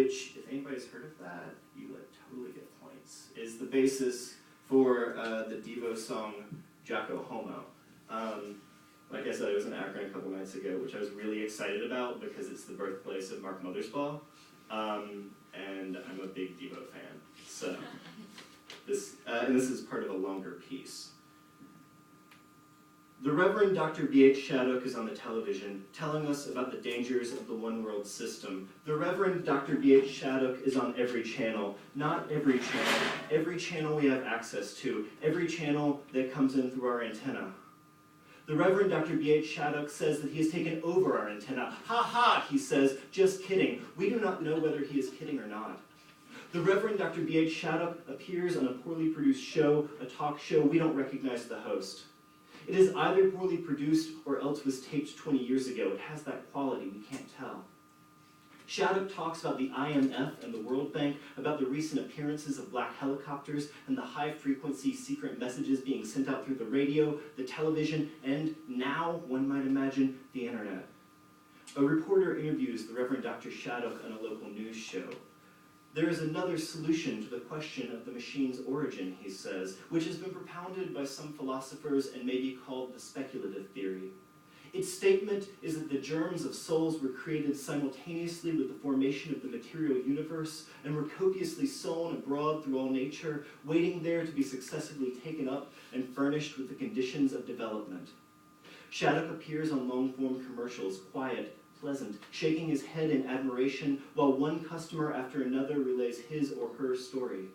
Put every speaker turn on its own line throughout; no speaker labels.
which, if anybody's heard of that, you totally get points, is the basis for the Devo song Jocko Homo. Like I said, I was in Akron a couple nights ago, which I was really excited about because it's the birthplace of Mark Mothersbaugh, and I'm a big Devo fan. So this is part of a longer piece. The Reverend Dr. B.H. Shattuck is on the television, telling us about the dangers of the one-world system. The Reverend Dr. B.H. Shattuck is on every channel. Not every channel we have access to, every channel that comes in through our antenna. The Reverend Dr. B.H. Shattuck says that he has taken over our antenna. Ha ha, he says, just kidding. We do not know whether he is kidding or not. The Reverend Dr. B.H. Shattuck appears on a poorly produced show, a talk show. We don't recognize the host. It is either poorly produced or else was taped 20 years ago. It has that quality, we can't tell. Shattuck talks about the IMF and the World Bank, about the recent appearances of black helicopters and the high-frequency secret messages being sent out through the radio, the television, and now, one might imagine, the internet. A reporter interviews the Reverend Dr. Shattuck on a local news show. There is another solution to the question of the machine's origin, he says, which has been propounded by some philosophers and may be called the speculative theory. Its statement is that the germs of souls were created simultaneously with the formation of the material universe and were copiously sown abroad through all nature, waiting there to be successively taken up and furnished with the conditions of development. Shattuck appears on long-form commercials, quiet, pleasant, shaking his head in admiration while one customer after another relays his or her story.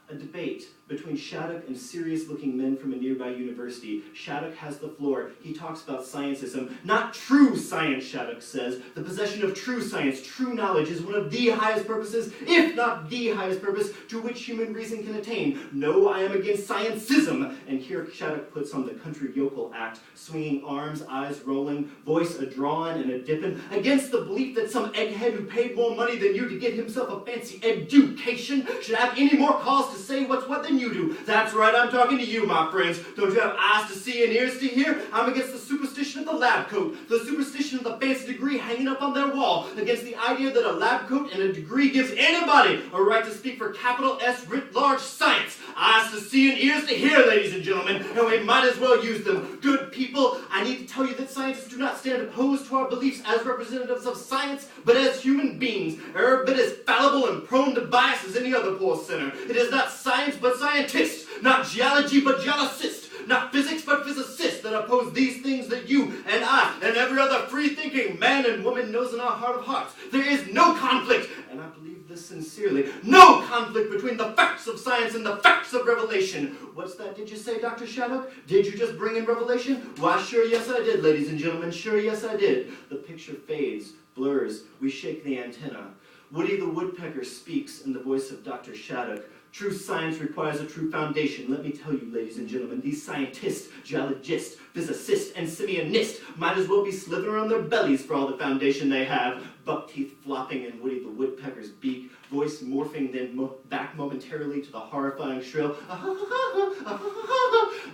A debate between Shattuck and serious-looking men from a nearby university. Shattuck has the floor. He talks about scientism. Not true science, Shattuck says. The possession of true science, true knowledge, is one of the highest purposes, if not the highest purpose, to which human reason can attain. No, I am against sciencism. And here Shattuck puts on the country yokel act, swinging arms, eyes rolling, voice a-drawin' and a-dippin', against the belief that some egghead who paid more money than you to get himself a fancy education should have any more cause to say what's what than you do. That's right, I'm talking to you, my friends. Don't you have eyes to see and ears to hear? I'm against the superstition of the lab coat, the superstition of the fancy degree hanging up on their wall, against the idea that a lab coat and a degree gives anybody a right to speak for capital S writ large science. Eyes to see and ears to hear, ladies and gentlemen, and we might as well use them. Good people, I need to tell you that scientists do not stand opposed to our beliefs as representatives of science, but as human beings, every bit as fallible and prone to bias as any other poor sinner. It is not science, but scientists, not geology, but geologist, not physics, but physicists that oppose these things that you and I and every other free-thinking man and woman knows in our heart of hearts. There is no conflict, and I believe this sincerely, no conflict between the facts of science and the facts of revelation. What's that, did you say, Dr. Shattuck? Did you just bring in revelation? Why, sure, yes, I did, ladies and gentlemen, sure, yes, I did. The picture fades, blurs, we shake the antenna. Woody the Woodpecker speaks in the voice of Dr. Shattuck. True science requires a true foundation. Let me tell you, ladies and gentlemen, these scientists, geologists, physicists, and simionists might as well be slithering on their bellies for all the foundation they have. Buck teeth flopping in Woody the Woodpecker's beak, voice morphing then back momentarily to the horrifying shrill.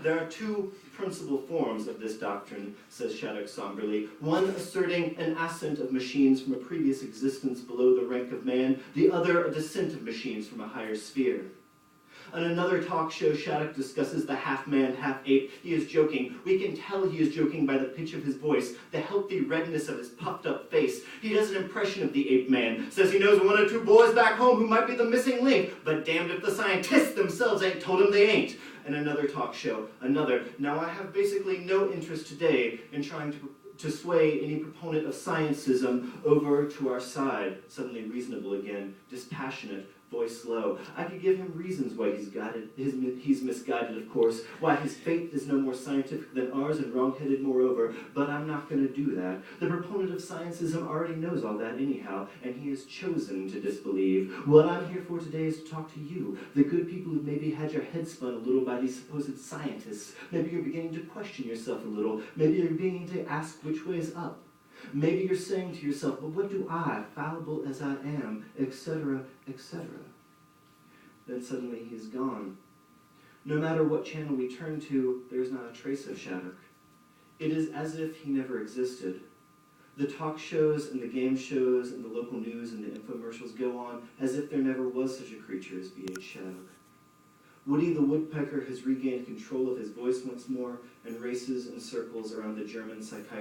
There are two principal forms of this doctrine, says Shattuck somberly. One asserting an ascent of machines from a previous existence below the rank of man, the other a descent of machines from a higher sphere. On another talk show, Shattuck discusses the half-man, half-ape. He is joking. We can tell he is joking by the pitch of his voice, the healthy redness of his puffed-up face. He does an impression of the ape-man, says he knows one or two boys back home who might be the missing link, but damned if the scientists themselves ain't told him they ain't. And another talk show, another. Now, I have basically no interest today in trying to sway any proponent of scientism over to our side. Suddenly reasonable again, dispassionate, voice low. I could give him reasons why he's misguided, of course, why his faith is no more scientific than ours and wrong-headed moreover, but I'm not going to do that. The proponent of scientism already knows all that anyhow, and he has chosen to disbelieve. What I'm here for today is to talk to you, the good people who maybe had your head spun a little by these supposed scientists. Maybe you're beginning to question yourself a little. Maybe you're beginning to ask which way is up. Maybe you're saying to yourself, but what do I, fallible as I am, etc., etc. Then suddenly he's gone. No matter what channel we turn to, there's not a trace of Shattuck. It is as if he never existed. The talk shows and the game shows and the local news and the infomercials go on as if there never was such a creature as B.H. Shattuck. Woody the woodpecker has regained control of his voice once more and races in circles around the German psychiatrist